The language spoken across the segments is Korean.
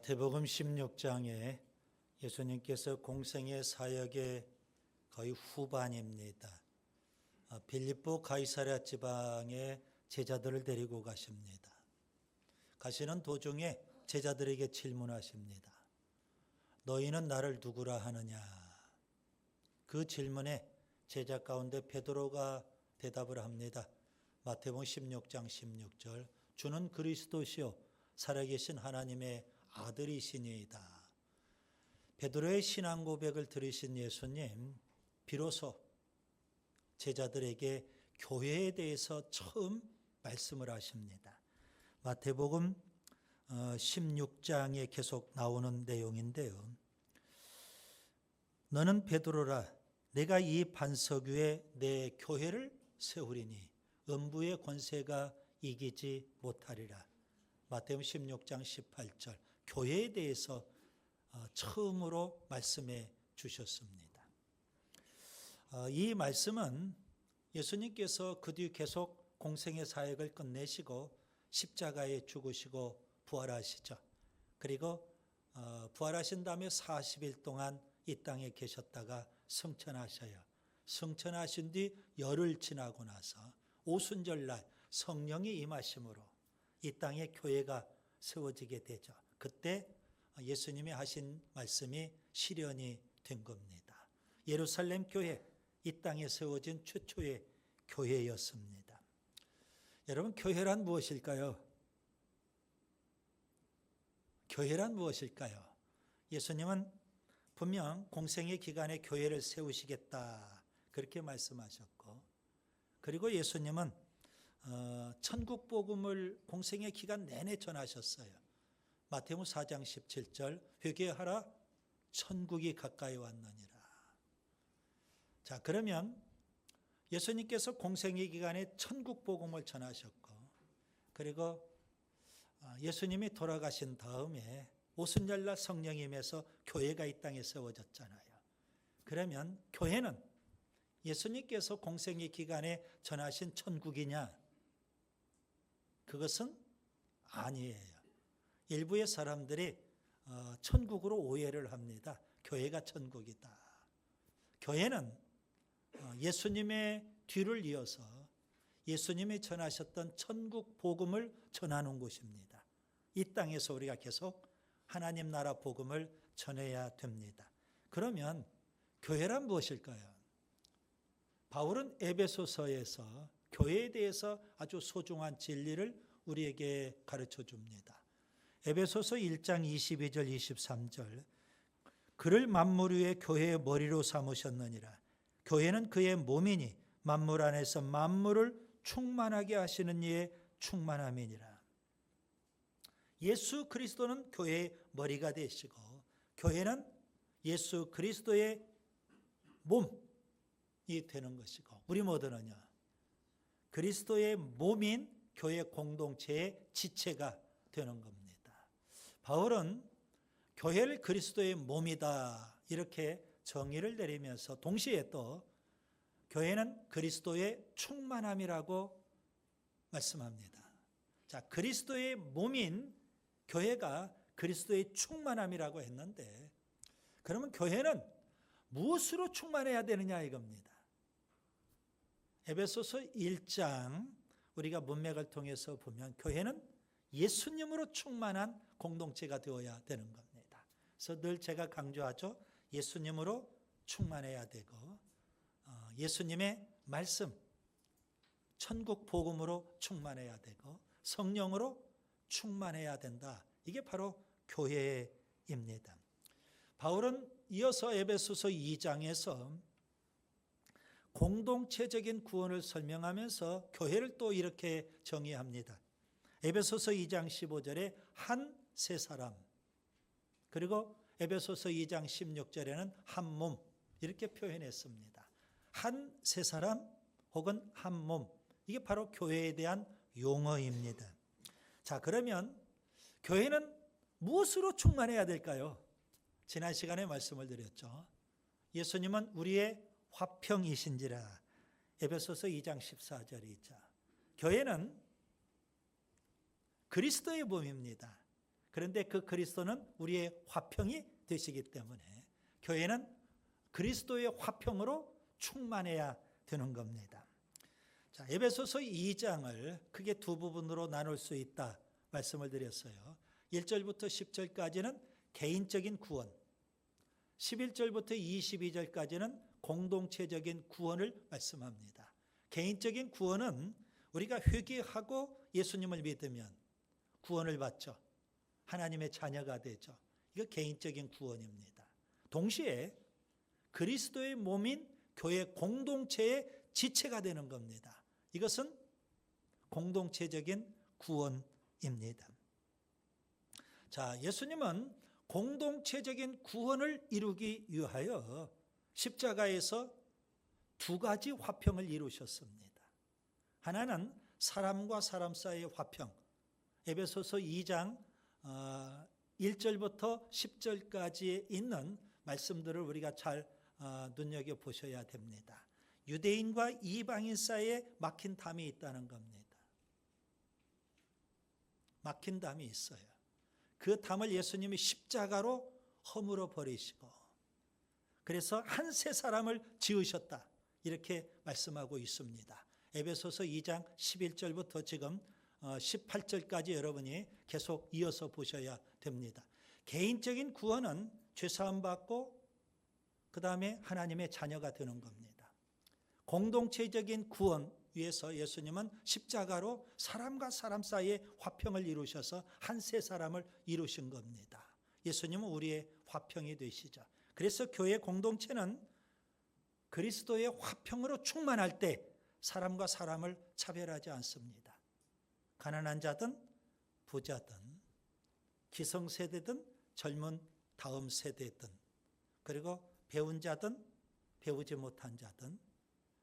마태복음 16장에 예수님께서 공생의 사역의 거의 후반입니다. 빌립보 가이사랴 지방에 제자들을 데리고 가십니다. 가시는 도중에 제자들에게 질문하십니다. 너희는 나를 누구라 하느냐? 그 질문에 제자 가운데 베드로가 대답을 합니다. 마태복음 16장 16절 주는 그리스도시요 살아계신 하나님의 아들이시니이다. 베드로의 신앙 고백을 들으신 예수님 비로소 제자들에게 교회에 대해서 처음 말씀을 하십니다. 마태복음 16장에 계속 나오는 내용인데요. 너는 베드로라 내가 이 반석 위에 내 교회를 세우리니 음부의 권세가 이기지 못하리라. 마태복음 16장 18절 교회에 대해서 처음으로 말씀해 주셨습니다. 이 말씀은 예수님께서 그 뒤 계속 공생의 사역을 끝내시고 십자가에 죽으시고 부활하시죠. 그리고 부활하신 다음에 40일 동안 이 땅에 계셨다가 승천하셔요. 승천하신 뒤 열흘 지나고 나서 오순절날 성령이 임하심으로 이 땅에 교회가 세워지게 되죠. 그때 예수님이 하신 말씀이 실현이 된 겁니다. 예루살렘 교회, 이 땅에 세워진 최초의 교회였습니다. 여러분, 교회란 무엇일까요? 교회란 무엇일까요? 예수님은 분명 공생의 기간에 교회를 세우시겠다 그렇게 말씀하셨고, 그리고 예수님은 천국 복음을 공생의 기간 내내 전하셨어요. 마태복음 4장 17절 회개하라 천국이 가까이 왔느니라. 자, 그러면 예수님께서 공생의 기간에 천국 복음을 전하셨고, 그리고 예수님이 돌아가신 다음에 오순절날 성령이 임해서 교회가 이 땅에 세워졌잖아요. 그러면 교회는 예수님께서 공생의 기간에 전하신 천국이냐? 그것은 아니에요. 일부의 사람들이 천국으로 오해를 합니다. 교회가 천국이다. 교회는 예수님의 뒤를 이어서 예수님이 전하셨던 천국 복음을 전하는 곳입니다. 이 땅에서 우리가 계속 하나님 나라 복음을 전해야 됩니다. 그러면 교회란 무엇일까요? 바울은 에베소서에서 교회에 대해서 아주 소중한 진리를 우리에게 가르쳐 줍니다. 에베소서 1장 22절 23절 그를 만물 위에 교회의 머리로 삼으셨느니라. 교회는 그의 몸이니 만물 안에서 만물을 충만하게 하시는 이의 충만함이니라. 예수 그리스도는 교회의 머리가 되시고 교회는 예수 그리스도의 몸이 되는 것이고, 우리 모두는요 그리스도의 몸인 교회 공동체의 지체가 되는 겁니다. 바울은 교회를 그리스도의 몸이다 이렇게 정의를 내리면서 동시에 또 교회는 그리스도의 충만함이라고 말씀합니다. 자, 그리스도의 몸인 교회가 그리스도의 충만함이라고 했는데, 그러면 교회는 무엇으로 충만해야 되느냐 이겁니다. 에베소서 1장 우리가 문맥을 통해서 보면 교회는 예수님으로 충만한 공동체가 되어야 되는 겁니다. 그래서 늘 제가 강조하죠. 예수님으로 충만해야 되고 예수님의 말씀, 천국 복음으로 충만해야 되고 성령으로 충만해야 된다. 이게 바로 교회입니다. 바울은 이어서 에베소서 2장에서 공동체적인 구원을 설명하면서 교회를 또 이렇게 정의합니다. 에베소서 2장 15절에 한 세 사람, 그리고 에베소서 2장 16절에는 한 몸 이렇게 표현했습니다. 한 세 사람 혹은 한 몸, 이게 바로 교회에 대한 용어입니다. 자, 그러면 교회는 무엇으로 충만해야 될까요? 지난 시간에 말씀을 드렸죠. 예수님은 우리의 화평이신지라 에베소서 2장 14절에 있죠. 교회는 그리스도의 몸입니다. 그런데 그 그리스도는 우리의 화평이 되시기 때문에 교회는 그리스도의 화평으로 충만해야 되는 겁니다. 자, 에베소서 2장을 크게 두 부분으로 나눌 수 있다 말씀을 드렸어요. 1절부터 10절까지는 개인적인 구원, 11절부터 22절까지는 공동체적인 구원을 말씀합니다. 개인적인 구원은 우리가 회개하고 예수님을 믿으면 구원을 받죠. 하나님의 자녀가 되죠. 이거 개인적인 구원입니다. 동시에 그리스도의 몸인 교회 공동체의 지체가 되는 겁니다. 이것은 공동체적인 구원입니다. 자, 예수님은 공동체적인 구원을 이루기 위하여 십자가에서 두 가지 화평을 이루셨습니다. 하나는 사람과 사람 사이의 화평, 에베소서 2장 1절부터 10절까지에 있는 말씀들을 우리가 잘 눈여겨보셔야 됩니다. 유대인과 이방인 사이에 막힌 담이 있다는 겁니다. 막힌 담이 있어요. 그 담을 예수님이 십자가로 허물어 버리시고 그래서 한 세 사람을 지으셨다 이렇게 말씀하고 있습니다. 에베소서 2장 11절부터 지금 18절까지 여러분이 계속 이어서 보셔야 됩니다. 개인적인 구원은 죄사함 받고 그 다음에 하나님의 자녀가 되는 겁니다. 공동체적인 구원 위해서 예수님은 십자가로 사람과 사람 사이에 화평을 이루셔서 한 세 사람을 이루신 겁니다. 예수님은 우리의 화평이 되시죠. 그래서 교회 공동체는 그리스도의 화평으로 충만할 때 사람과 사람을 차별하지 않습니다. 가난한 자든 부자든 기성세대든 젊은 다음 세대든 그리고 배운 자든 배우지 못한 자든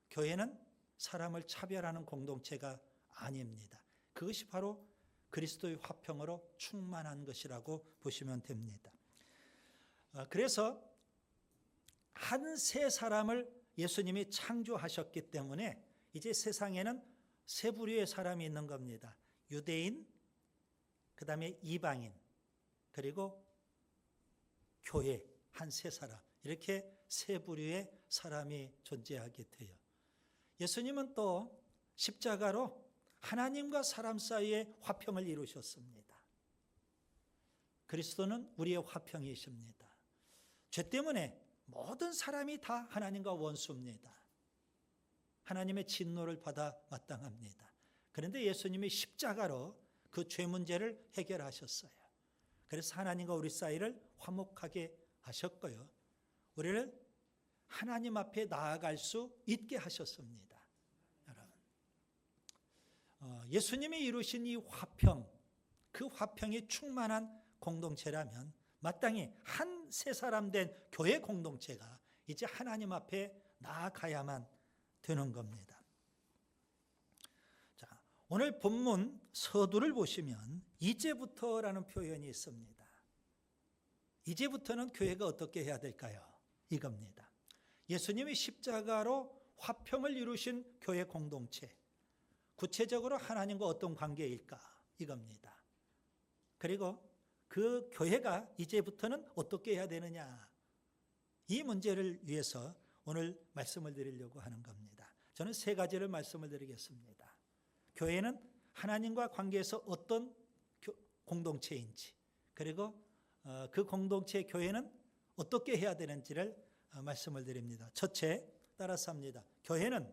교회는 사람을 차별하는 공동체가 아닙니다. 그것이 바로 그리스도의 화평으로 충만한 것이라고 보시면 됩니다. 그래서 한 세 사람을 예수님이 창조하셨기 때문에 이제 세상에는 세 부류의 사람이 있는 겁니다. 유대인, 그 다음에 이방인, 그리고 교회 한 세 사람, 이렇게 세 부류의 사람이 존재하게 돼요. 예수님은 또 십자가로 하나님과 사람 사이의 화평을 이루셨습니다. 그리스도는 우리의 화평이십니다. 죄 때문에 모든 사람이 다 하나님과 원수입니다. 하나님의 진노를 받아 마땅합니다. 그런데 예수님이 십자가로 그 죄 문제를 해결하셨어요. 그래서 하나님과 우리 사이를 화목하게 하셨고요. 우리를 하나님 앞에 나아갈 수 있게 하셨습니다. 여러분, 예수님이 이루신 이 화평, 그 화평이 충만한 공동체라면 마땅히 한 세 사람 된 교회 공동체가 이제 하나님 앞에 나아가야만 되는 겁니다. 자, 오늘 본문 서두를 보시면 이제부터라는 표현이 있습니다. 이제부터는 교회가 어떻게 해야 될까요? 이겁니다. 예수님이 십자가로 화평을 이루신 교회 공동체, 구체적으로 하나님과 어떤 관계일까? 이겁니다. 그리고 그 교회가 이제부터는 어떻게 해야 되느냐? 이 문제를 위해서 오늘 말씀을 드리려고 하는 겁니다. 저는 세 가지를 말씀을 드리겠습니다. 교회는 하나님과 관계에서 어떤 공동체인지, 그리고 그 공동체 교회는 어떻게 해야 되는지를 말씀을 드립니다. 첫째, 따라서 합니다. 교회는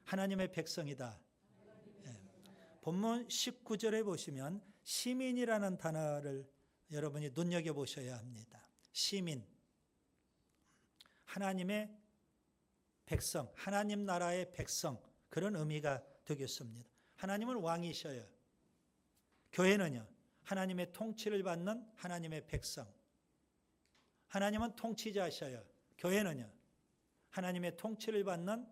하나님의 백성이다. 본문 19절에 보시면 시민이라는 단어를 여러분이 눈여겨보셔야 합니다. 시민, 하나님의 백성, 하나님 나라의 백성, 그런 의미가 되겠습니다. 하나님은 왕이셔요. 교회는요, 하나님의 통치를 받는 하나님의 백성. 하나님은 통치자셔요. 교회는요, 하나님의 통치를 받는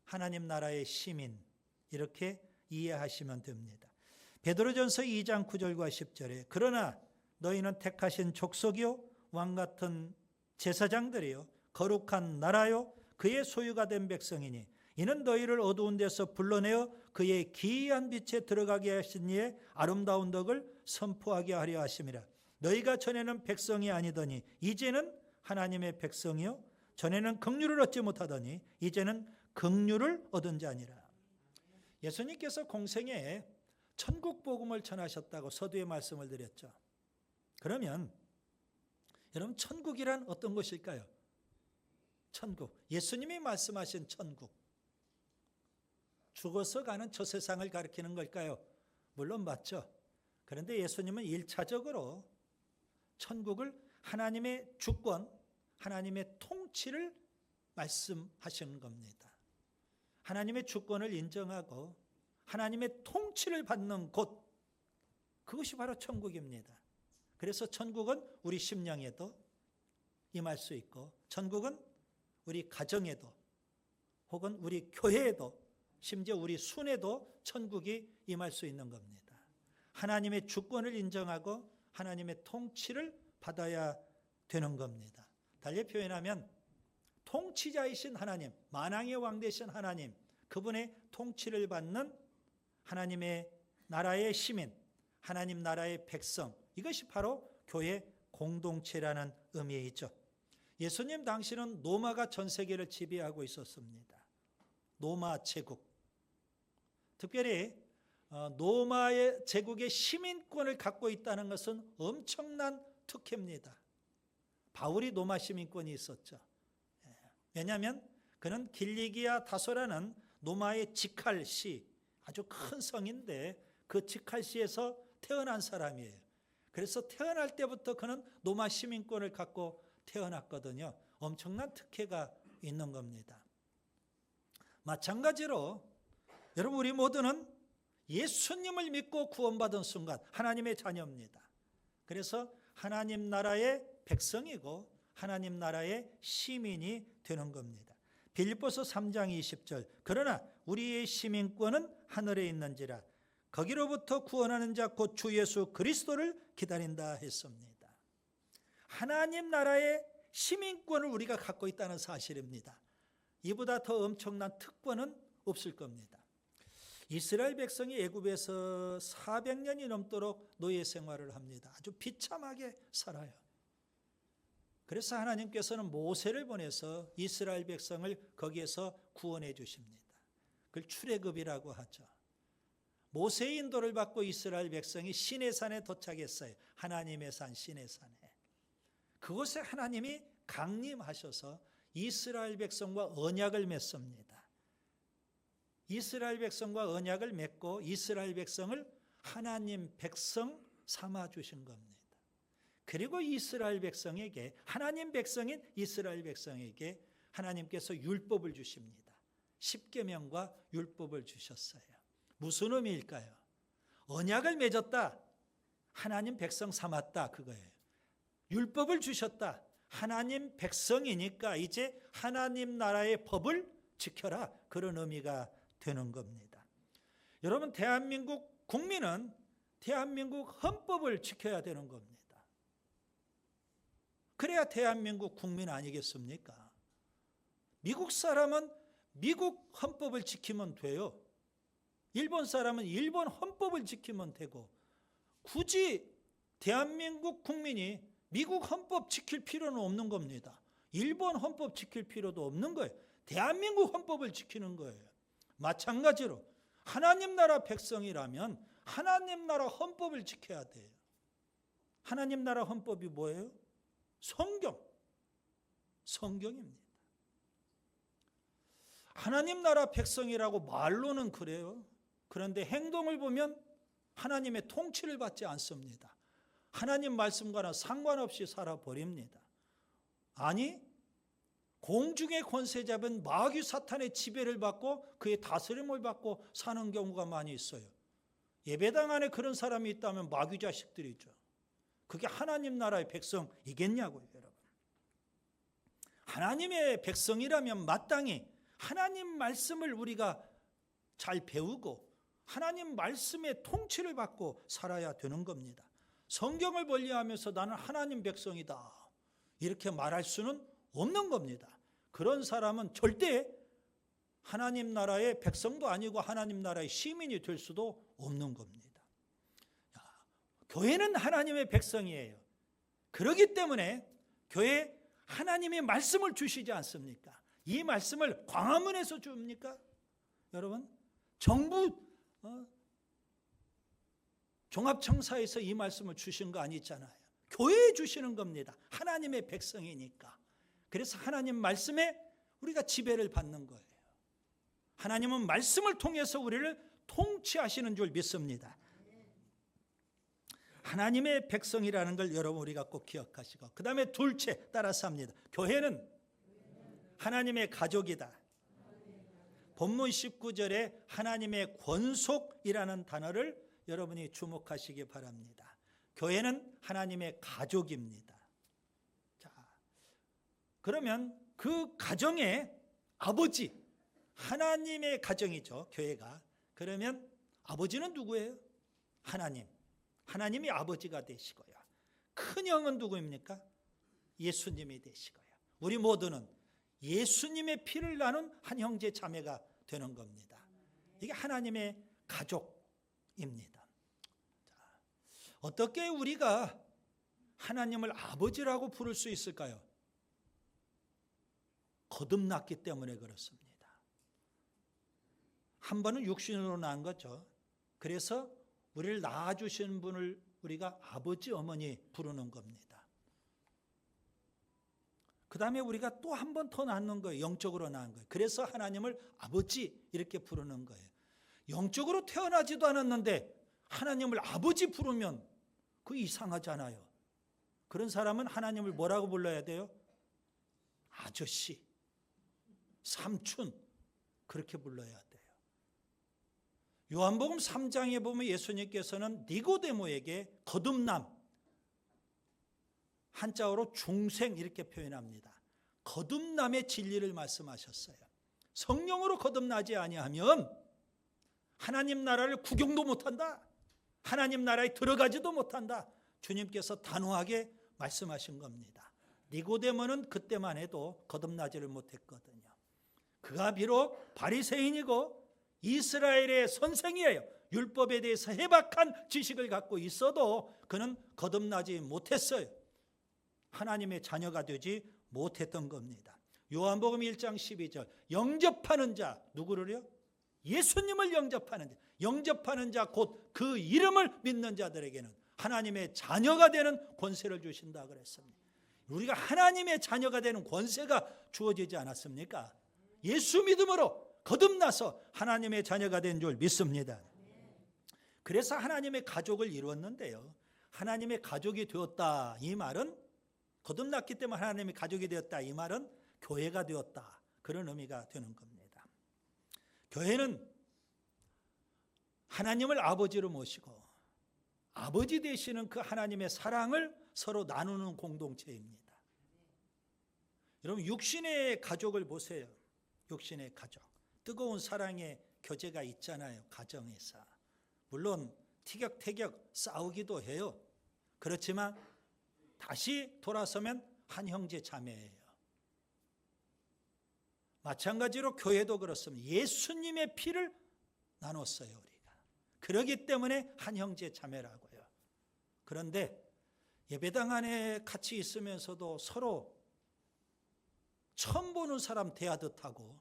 하나님 나라의 시민. 이렇게 이해하시면 됩니다. 베드로전서 2장 9절과 10절에 그러나 너희는 택하신 족속이요 왕 같은 제사장들이요 거룩한 나라요 그의 소유가 된 백성이니 이는 너희를 어두운 데서 불러내어 그의 기이한 빛에 들어가게 하신 이의 아름다운 덕을 선포하게 하려 하심이라. 너희가 전에는 백성이 아니더니 이제는 하나님의 백성이요 전에는 긍휼을 얻지 못하더니 이제는 긍휼을 얻은 자니라. 예수님께서 공생애에 천국 복음을 전하셨다고 서두에 말씀을 드렸죠. 그러면 여러분 천국이란 어떤 것일까요? 천국, 예수님이 말씀하신 천국, 죽어서 가는 저 세상을 가리키는 걸까요? 물론 맞죠. 그런데 예수님은 1차적으로 천국을 하나님의 주권, 하나님의 통치를 말씀하시는 겁니다. 하나님의 주권을 인정하고 하나님의 통치를 받는 곳, 그것이 바로 천국입니다. 그래서 천국은 우리 심령에도 임할 수 있고 천국은 우리 가정에도 혹은 우리 교회에도 심지어 우리 순에도 천국이 임할 수 있는 겁니다. 하나님의 주권을 인정하고 하나님의 통치를 받아야 되는 겁니다. 달리 표현하면 통치자이신 하나님, 만왕의 왕 되신 하나님, 그분의 통치를 받는 하나님의 나라의 시민, 하나님 나라의 백성, 이것이 바로 교회 공동체라는 의미에 있죠. 예수님 당시는 로마가 전 세계를 지배하고 있었습니다. 로마 제국. 특별히 로마의 제국의 시민권을 갖고 있다는 것은 엄청난 특혜입니다. 바울이 로마 시민권이 있었죠. 왜냐하면 그는 길리기아 다소라는 로마의 직할시, 아주 큰 성인데 그 직할시에서 태어난 사람이에요. 그래서 태어날 때부터 그는 로마 시민권을 갖고 태어났거든요. 엄청난 특혜가 있는 겁니다. 마찬가지로 여러분 우리 모두는 예수님을 믿고 구원받은 순간 하나님의 자녀입니다. 그래서 하나님 나라의 백성이고 하나님 나라의 시민이 되는 겁니다. 빌립보서 3장 20절 그러나 우리의 시민권은 하늘에 있는지라 거기로부터 구원하는 자 곧 주 예수 그리스도를 기다린다 했습니다. 하나님 나라의 시민권을 우리가 갖고 있다는 사실입니다. 이보다 더 엄청난 특권은 없을 겁니다. 이스라엘 백성이 애굽에서 400년이 넘도록 노예 생활을 합니다. 아주 비참하게 살아요. 그래서 하나님께서는 모세를 보내서 이스라엘 백성을 거기에서 구원해 주십니다. 그걸 출애굽이라고 하죠. 모세의 인도를 받고 이스라엘 백성이 시내산에 도착했어요. 하나님의 산 시내산에. 그곳에 하나님이 강림하셔서 이스라엘 백성과 언약을 맺습니다. 이스라엘 백성과 언약을 맺고 이스라엘 백성을 하나님 백성 삼아 주신 겁니다. 그리고 이스라엘 백성에게 하나님 백성인 이스라엘 백성에게 하나님께서 율법을 주십니다. 십계명과 율법을 주셨어요. 무슨 의미일까요? 언약을 맺었다. 하나님 백성 삼았다. 그거예요. 율법을 주셨다. 하나님 백성이니까 이제 하나님 나라의 법을 지켜라. 그런 의미가 되는 겁니다. 여러분 대한민국 국민은 대한민국 헌법을 지켜야 되는 겁니다. 그래야 대한민국 국민 아니겠습니까? 미국 사람은 미국 헌법을 지키면 돼요. 일본 사람은 일본 헌법을 지키면 되고 굳이 대한민국 국민이 미국 헌법 지킬 필요는 없는 겁니다. 일본 헌법 지킬 필요도 없는 거예요. 대한민국 헌법을 지키는 거예요. 마찬가지로 하나님 나라 백성이라면 하나님 나라 헌법을 지켜야 돼요. 하나님 나라 헌법이 뭐예요? 성경입니다. 하나님 나라 백성이라고 말로는 그래요. 그런데 행동을 보면 하나님의 통치를 받지 않습니다. 하나님 말씀과는 상관없이 살아버립니다. 아니 공중의 권세 잡은 마귀 사탄의 지배를 받고 그의 다스림을 받고 사는 경우가 많이 있어요. 예배당 안에 그런 사람이 있다면 마귀 자식들이죠. 그게 하나님 나라의 백성이겠냐고요, 여러분. 하나님의 백성이라면 마땅히 하나님 말씀을 우리가 잘 배우고 하나님 말씀의 통치를 받고 살아야 되는 겁니다. 성경을 멀리하면서 나는 하나님 백성이다 이렇게 말할 수는 없는 겁니다. 그런 사람은 절대 하나님 나라의 백성도 아니고 하나님 나라의 시민이 될 수도 없는 겁니다. 교회는 하나님의 백성이에요. 그렇기 때문에 교회 하나님의 말씀을 주시지 않습니까? 이 말씀을 광화문에서 줍니까? 여러분, 정부 종합청사에서 이 말씀을 주신 거 아니잖아요. 교회에 주시는 겁니다. 하나님의 백성이니까. 그래서 하나님 말씀에 우리가 지배를 받는 거예요. 하나님은 말씀을 통해서 우리를 통치하시는 줄 믿습니다. 하나님의 백성이라는 걸 여러분 우리가 꼭 기억하시고, 그 다음에 둘째 따라서 합니다. 교회는 하나님의 가족이다. 본문 19절에 하나님의 권속이라는 단어를 여러분이 주목하시기 바랍니다. 교회는 하나님의 가족입니다. 자, 그러면 그 가정의 아버지, 하나님의 가정이죠, 교회가. 그러면 아버지는 누구예요? 하나님. 하나님이 아버지가 되시고요. 큰형은 누구입니까? 예수님이 되시고요. 우리 모두는 예수님의 피를 나눈 한 형제 자매가 되는 겁니다. 이게 하나님의 가족입니다. 자, 어떻게 우리가 하나님을 아버지라고 부를 수 있을까요? 거듭났기 때문에 그렇습니다. 한 번은 육신으로 낳은 거죠. 그래서 우리를 낳아주신 분을 우리가 아버지, 어머니 부르는 겁니다. 그 다음에 우리가 또 한 번 더 낳는 거예요. 영적으로 낳은 거예요. 그래서 하나님을 아버지 이렇게 부르는 거예요. 영적으로 태어나지도 않았는데 하나님을 아버지 부르면 그 이상하잖아요. 그런 사람은 하나님을 뭐라고 불러야 돼요? 아저씨, 삼촌, 그렇게 불러야 돼요. 요한복음 3장에 보면 예수님께서는 니고데모에게 거듭남, 한자어로 중생 이렇게 표현합니다. 거듭남의 진리를 말씀하셨어요. 성령으로 거듭나지 아니하면 하나님 나라를 구경도 못한다. 하나님 나라에 들어가지도 못한다. 주님께서 단호하게 말씀하신 겁니다. 니고데모는 그때만 해도 거듭나지를 못했거든요. 그가 비록 바리새인이고 이스라엘의 선생이에요. 율법에 대해서 해박한 지식을 갖고 있어도 그는 거듭나지 못했어요. 하나님의 자녀가 되지 못했던 겁니다. 요한복음 1장 12절 영접하는 자, 누구를요? 예수님을 영접하는 자, 영접하는 자 곧 그 이름을 믿는 자들에게는 하나님의 자녀가 되는 권세를 주신다 그랬습니다. 우리가 하나님의 자녀가 되는 권세가 주어지지 않았습니까? 예수 믿음으로 거듭나서 하나님의 자녀가 된 줄 믿습니다. 그래서 하나님의 가족을 이루었는데요. 하나님의 가족이 되었다, 이 말은 거듭났기 때문에 하나님의 가족이 되었다, 이 말은 교회가 되었다, 그런 의미가 되는 겁니다. 교회는 하나님을 아버지로 모시고 아버지 되시는 그 하나님의 사랑을 서로 나누는 공동체입니다. 여러분, 육신의 가족을 보세요. 육신의 가족, 뜨거운 사랑의 교제가 있잖아요, 가정에서. 물론 티격태격 싸우기도 해요. 그렇지만 다시 돌아서면 한 형제 자매예요. 마찬가지로 교회도 그렇습니다. 예수님의 피를 나눴어요, 우리가. 그렇기 때문에 한 형제 자매라고요. 그런데 예배당 안에 같이 있으면서도 서로 처음 보는 사람 대하듯 하고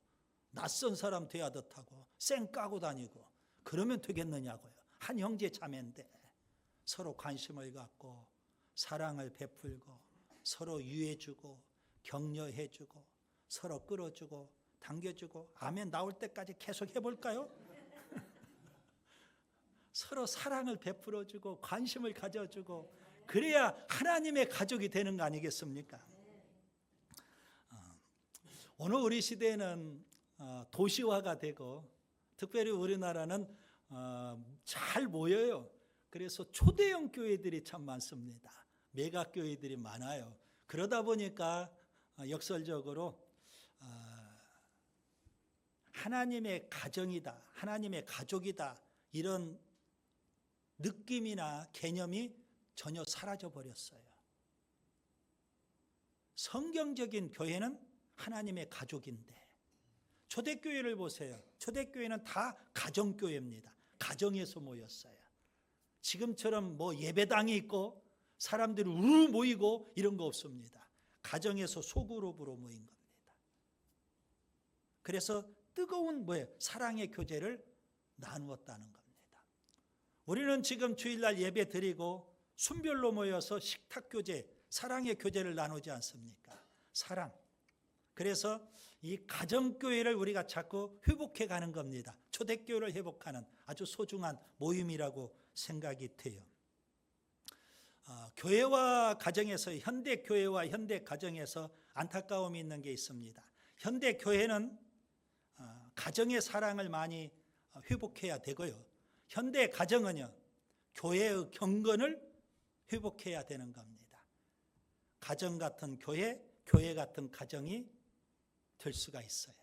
낯선 사람 대하듯 하고 쌩 까고 다니고 그러면 되겠느냐고요. 한 형제 자매인데 서로 관심을 갖고 사랑을 베풀고 서로 유해주고 격려해주고 서로 끌어주고 당겨주고 아멘 나올 때까지 계속 해볼까요? 서로 사랑을 베풀어주고 관심을 가져주고 그래야 하나님의 가족이 되는 거 아니겠습니까? 오늘 우리 시대는 도시화가 되고 특별히 우리나라는 잘 모여요. 그래서 초대형 교회들이 참 많습니다. 메가교회들이 많아요. 그러다 보니까 역설적으로 하나님의 가정이다, 하나님의 가족이다, 이런 느낌이나 개념이 전혀 사라져 버렸어요. 성경적인 교회는 하나님의 가족인데, 초대교회를 보세요. 초대교회는 다 가정교회입니다. 가정에서 모였어요. 지금처럼 뭐 예배당이 있고 사람들이 우르르 모이고 이런 거 없습니다. 가정에서 소그룹으로 모인 겁니다. 그래서 뜨거운 사랑의 교제를 나누었다는 겁니다. 우리는 지금 주일날 예배 드리고 순별로 모여서 식탁 교제, 사랑의 교제를 나누지 않습니까? 사랑. 그래서 이 가정교회를 우리가 자꾸 회복해 가는 겁니다. 초대교회를 회복하는 아주 소중한 모임이라고 생각이 돼요. 교회와 가정에서, 현대교회와 현대가정에서 안타까움이 있는 게 있습니다. 현대교회는 가정의 사랑을 많이 회복해야 되고요. 현대가정은요, 교회의 경건을 회복해야 되는 겁니다. 가정 같은 교회, 교회 같은 가정이 될 수가 있어요.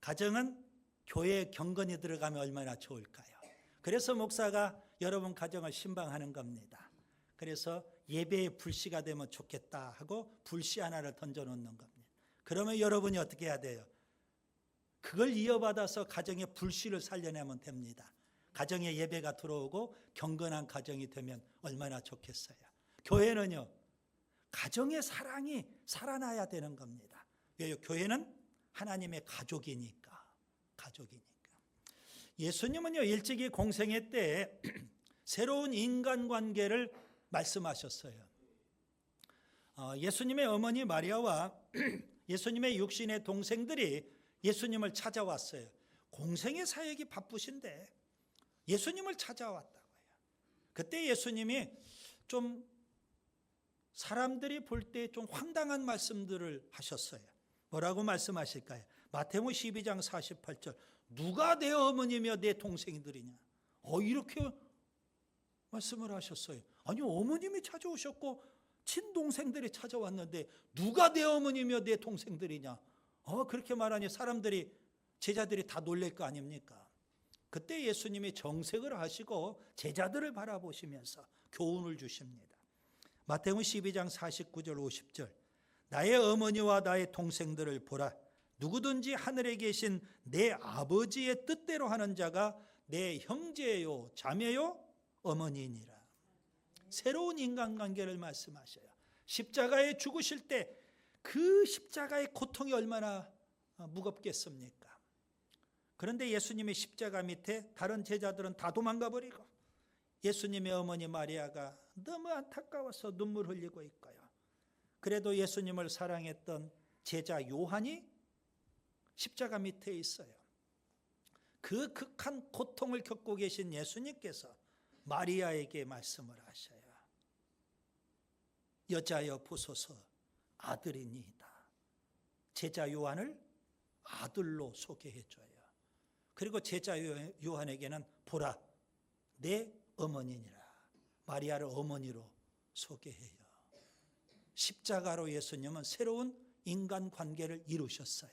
가정은 교회에 경건이 들어가면 얼마나 좋을까요? 그래서 목사가 여러분 가정을 신방하는 겁니다. 그래서 예배에 불씨가 되면 좋겠다 하고 불씨 하나를 던져놓는 겁니다. 그러면 여러분이 어떻게 해야 돼요? 그걸 이어받아서 가정의 불씨를 살려내면 됩니다. 가정에 예배가 들어오고 경건한 가정이 되면 얼마나 좋겠어요. 교회는요, 가정의 사랑이 살아나야 되는 겁니다. 왜요? 교회는 하나님의 가족이니까. 예수님은요, 일찍이 공생애 때 새로운 인간관계를 말씀하셨어요. 예수님의 어머니 마리아와 예수님의 육신의 동생들이 예수님을 찾아왔어요. 공생애 사역이 바쁘신데 예수님을 찾아왔다고요. 그때 예수님이 좀 사람들이 볼 때 좀 황당한 말씀들을 하셨어요. 뭐라고 말씀하실까요? 마태복음 12장 48절, 누가 내 어머니며 내 동생들이냐? 이렇게 말씀을 하셨어요. 아니, 어머님이 찾아오셨고 친동생들이 찾아왔는데 누가 내 어머니며 내 동생들이냐? 그렇게 말하니 사람들이, 제자들이 다 놀랄 거 아닙니까? 그때 예수님이 정색을 하시고 제자들을 바라보시면서 교훈을 주십니다. 마태복음 12장 49절 50절, 나의 어머니와 나의 동생들을 보라. 누구든지 하늘에 계신 내 아버지의 뜻대로 하는 자가 내 형제요 자매요 어머니니라. 새로운 인간관계를 말씀하셔요. 십자가에 죽으실 때 그 십자가의 고통이 얼마나 무겁겠습니까? 그런데 예수님의 십자가 밑에 다른 제자들은 다 도망가 버리고 예수님의 어머니 마리아가 너무 안타까워서 눈물 흘리고 있고요. 그래도 예수님을 사랑했던 제자 요한이 십자가 밑에 있어요. 그 극한 고통을 겪고 계신 예수님께서 마리아에게 말씀을 하셔요. 여자여 보소서, 아들이니이다. 제자 요한을 아들로 소개해줘요. 그리고 제자 요한에게는 보라, 내 어머니니라. 마리아를 어머니로 소개해요. 십자가로 예수님은 새로운 인간관계를 이루셨어요.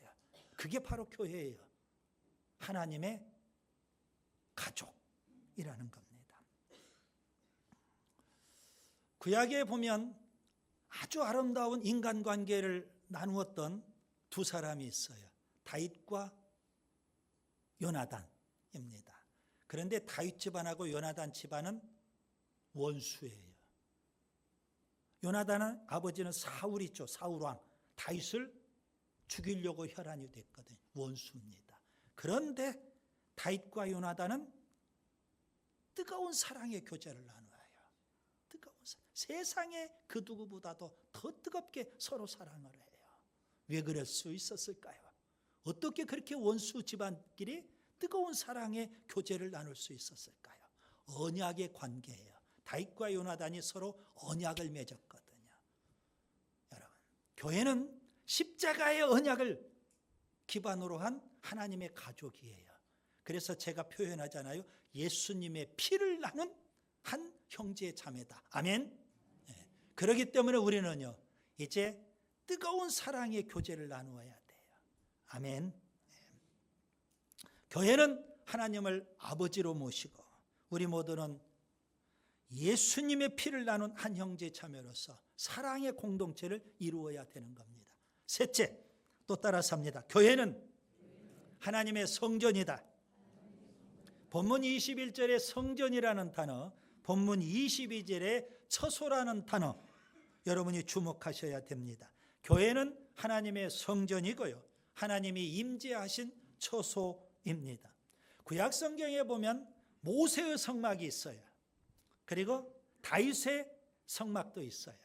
그게 바로 교회예요. 하나님의 가족이라는 겁니다. 구약에 보면 아주 아름다운 인간관계를 나누었던 두 사람이 있어요. 다윗과 요나단입니다. 그런데 다윗 집안하고 요나단 집안은 원수예요. 요나단은 아버지는 사울이죠. 사울왕. 다윗을 죽이려고 혈안이 됐거든요. 원수입니다. 그런데 다윗과 요나단은 뜨거운 사랑의 교제를 나눠요. 뜨거운 사랑. 세상에 그 누구보다도 더 뜨겁게 서로 사랑을 해요. 왜 그럴 수 있었을까요? 어떻게 그렇게 원수 집안끼리 뜨거운 사랑의 교제를 나눌 수 있었을까요? 언약의 관계예요. 다윗과 요나단이 서로 언약을 맺었거든요. 여러분, 교회는 십자가의 언약을 기반으로 한 하나님의 가족이에요. 그래서 제가 표현하잖아요. 예수님의 피를 나눈 한 형제 자매다. 아멘. 네. 그렇기 때문에 우리는요, 이제 뜨거운 사랑의 교제를 나누어야 돼요. 아멘. 네. 교회는 하나님을 아버지로 모시고 우리 모두는 예수님의 피를 나눈 한 형제 자매로서 사랑의 공동체를 이루어야 되는 겁니다. 셋째, 또 따라서 합니다. 교회는 하나님의 성전이다. 본문 21절에 성전이라는 단어, 본문 22절에 처소라는 단어, 여러분이 주목하셔야 됩니다. 교회는 하나님의 성전이고요, 하나님이 임재하신 처소입니다. 구약 성경에 보면 모세의 성막이 있어요. 그리고 다윗의 성막도 있어요.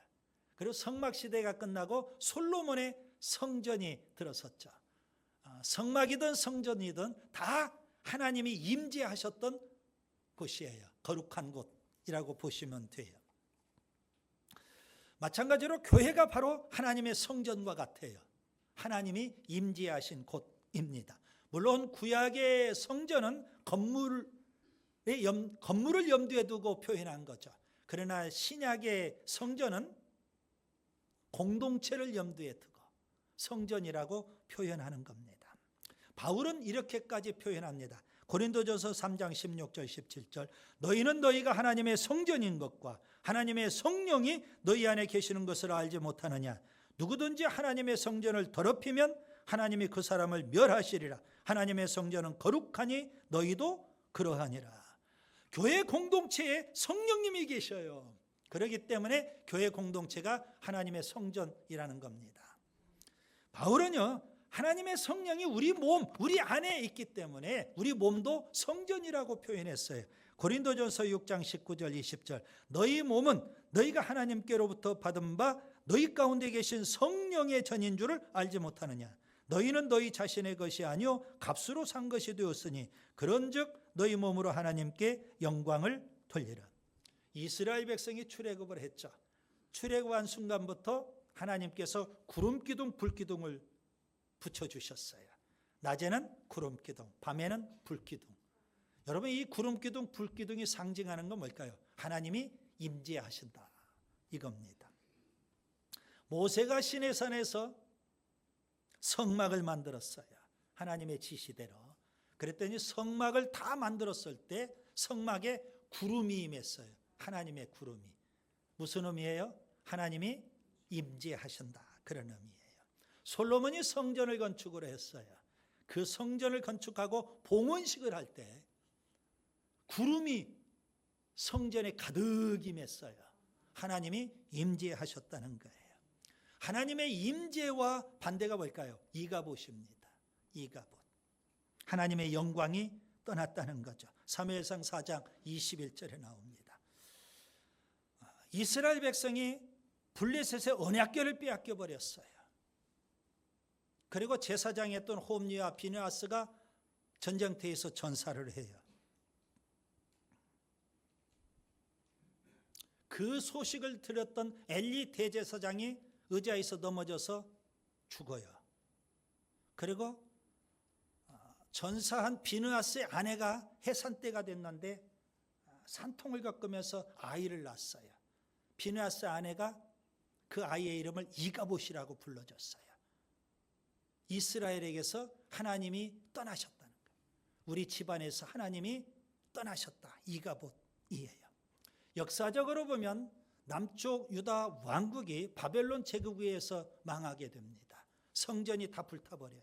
그리고 성막 시대가 끝나고 솔로몬의 성전이 들어섰죠. 성막이든 성전이든 다 하나님이 임재하셨던 곳이에요. 거룩한 곳이라고 보시면 돼요. 마찬가지로 교회가 바로 하나님의 성전과 같아요. 하나님이 임재하신 곳입니다. 물론 구약의 성전은 건물을 염두에 두고 표현한 거죠. 그러나 신약의 성전은 공동체를 염두에 두고 성전이라고 표현하는 겁니다. 바울은 이렇게까지 표현합니다. 고린도전서 3장 16절 17절 너희는 너희가 하나님의 성전인 것과 하나님의 성령이 너희 안에 계시는 것을 알지 못하느냐. 누구든지 하나님의 성전을 더럽히면 하나님이 그 사람을 멸하시리라. 하나님의 성전은 거룩하니 너희도 그러하니라. 교회 공동체에 성령님이 계셔요. 그렇기 때문에 교회 공동체가 하나님의 성전이라는 겁니다. 바울은요, 하나님의 성령이 우리 몸, 우리 안에 있기 때문에 우리 몸도 성전이라고 표현했어요. 고린도전서 6장 19절 20절 너희 몸은 너희가 하나님께로부터 받은 바 너희 가운데 계신 성령의 전인 줄을 알지 못하느냐. 너희는 너희 자신의 것이 아니요 값으로 산 것이 되었으니 그런즉 너희 몸으로 하나님께 영광을 돌리라. 이스라엘 백성이 출애굽을 했죠. 출애굽한 순간부터 하나님께서 구름기둥 불기둥을 붙여주셨어요. 낮에는 구름기둥, 밤에는 불기둥. 여러분, 이 구름기둥 불기둥이 상징하는 건 뭘까요? 하나님이 임재하신다 이겁니다. 모세가 시내산에서 성막을 만들었어요. 하나님의 지시대로. 그랬더니 성막을 다 만들었을 때 성막에 구름이 임했어요. 하나님의 구름이. 무슨 의미예요? 하나님이 임재하신다 그런 의미예요. 솔로몬이 성전을 건축을 했어요. 그 성전을 건축하고 봉헌식을 할 때 구름이 성전에 가득 임했어요. 하나님이 임재하셨다는 거예요. 하나님의 임재와 반대가 뭘까요? 이가봇입니다. 이가봇. 하나님의 영광이 떠났다는 거죠. 사무엘상 4장 21절에 나옵니다. 이스라엘 백성이 블레셋의 언약궤를 빼앗겨 버렸어요. 그리고 제사장이었던 홈리와 비느하스가 전쟁터에서 전사를 해요. 그 소식을 들었던 엘리 대제사장이 의자에서 넘어져서 죽어요. 그리고 전사한 비느하스의 아내가 해산때가 됐는데 산통을 겪으면서 아이를 낳았어요. 비느하스 아내가 그 아이의 이름을 이가봇이라고 불러줬어요. 이스라엘에게서 하나님이 떠나셨다는 거예요. 우리 집안에서 하나님이 떠나셨다. 이가봇이에요. 역사적으로 보면 남쪽 유다 왕국이 바벨론 제국 위에서 망하게 됩니다. 성전이 다 불타버려요.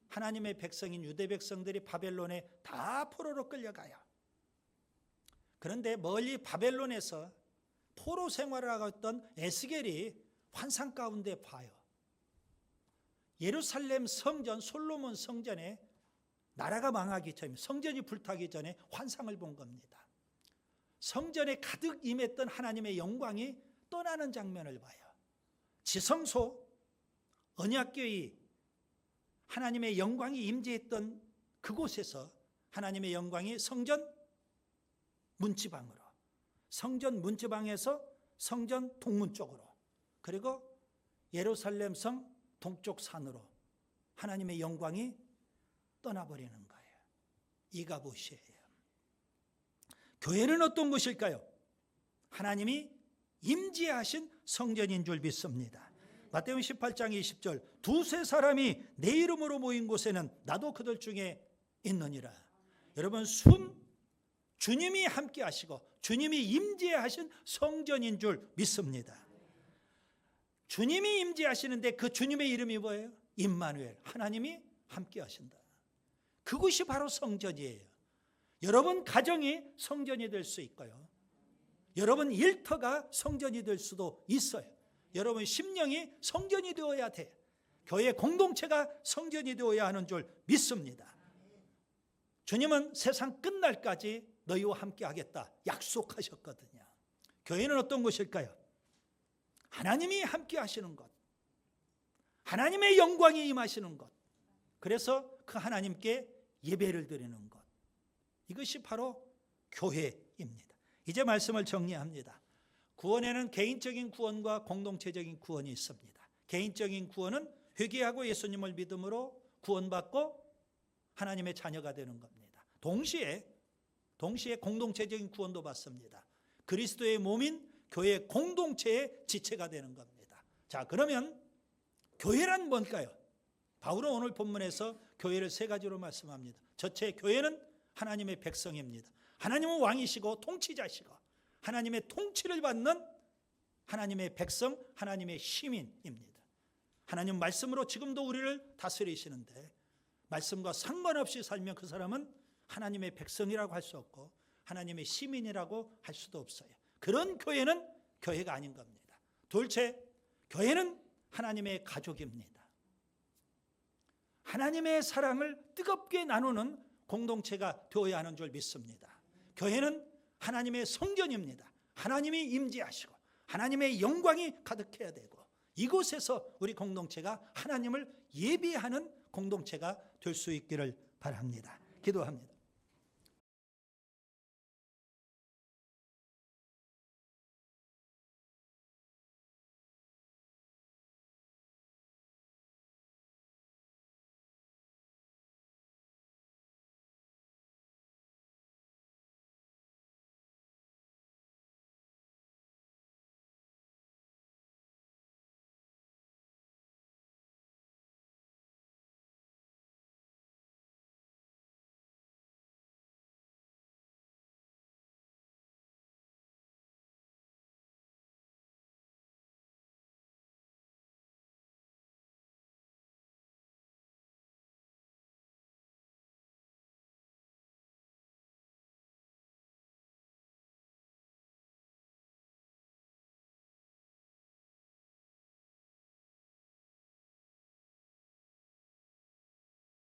하나님의 백성인 유대 백성들이 바벨론에 다 포로로 끌려가요. 그런데 멀리 바벨론에서 포로 생활을 하고 있던 에스겔이 환상 가운데 봐요. 예루살렘 성전, 솔로몬 성전에 나라가 망하기 전에, 성전이 불타기 전에 환상을 본 겁니다. 성전에 가득 임했던 하나님의 영광이 떠나는 장면을 봐요. 지성소, 언약궤의 하나님의 영광이 임재했던 그곳에서 하나님의 영광이 성전 문지방으로, 성전 문지방에서 성전 동문 쪽으로, 그리고 예루살렘 성 동쪽 산으로 하나님의 영광이 떠나버리는 거예요. 이가봇이에요. 교회는 어떤 곳일까요? 하나님이 임재하신 성전인 줄 믿습니다. 마태복음 18장 20절 두세 사람이 내 이름으로 모인 곳에는 나도 그들 중에 있느니라. 여러분, 주님이 함께 하시고 주님이 임재하신 성전인 줄 믿습니다. 주님이 임재하시는데 그 주님의 이름이 뭐예요? 임마누엘, 하나님이 함께 하신다. 그것이 바로 성전이에요. 여러분 가정이 성전이 될 수 있고요. 여러분 일터가 성전이 될 수도 있어요. 여러분 심령이 성전이 되어야 돼. 교회 공동체가 성전이 되어야 하는 줄 믿습니다. 주님은 세상 끝날까지 너희와 함께 하겠다 약속하셨거든요. 교회는 어떤 곳일까요? 하나님이 함께 하시는 것, 하나님의 영광이 임하시는 것, 그래서 그 하나님께 예배를 드리는 것, 이것이 바로 교회입니다. 이제 말씀을 정리합니다. 구원에는 개인적인 구원과 공동체적인 구원이 있습니다. 개인적인 구원은 회개하고 예수님을 믿음으로 구원받고 하나님의 자녀가 되는 겁니다. 동시에 공동체적인 구원도 받습니다. 그리스도의 몸인 교회 공동체의 지체가 되는 겁니다. 자, 그러면 교회란 뭔가요? 바울은 오늘 본문에서 교회를 세 가지로 말씀합니다. 첫째, 교회는 하나님의 백성입니다. 하나님은 왕이시고 통치자시고 하나님의 통치를 받는 하나님의 백성, 하나님의 시민입니다. 하나님 말씀으로 지금도 우리를 다스리시는데 말씀과 상관없이 살면 그 사람은 하나님의 백성이라고 할 수 없고 하나님의 시민이라고 할 수도 없어요. 그런 교회는 교회가 아닌 겁니다. 둘째, 교회는 하나님의 가족입니다. 하나님의 사랑을 뜨겁게 나누는 공동체가 되어야 하는 줄 믿습니다. 교회는 하나님의 성전입니다. 하나님이 임재하시고 하나님의 영광이 가득해야 되고 이곳에서 우리 공동체가 하나님을 예배하는 공동체가 될 수 있기를 바랍니다. 기도합니다.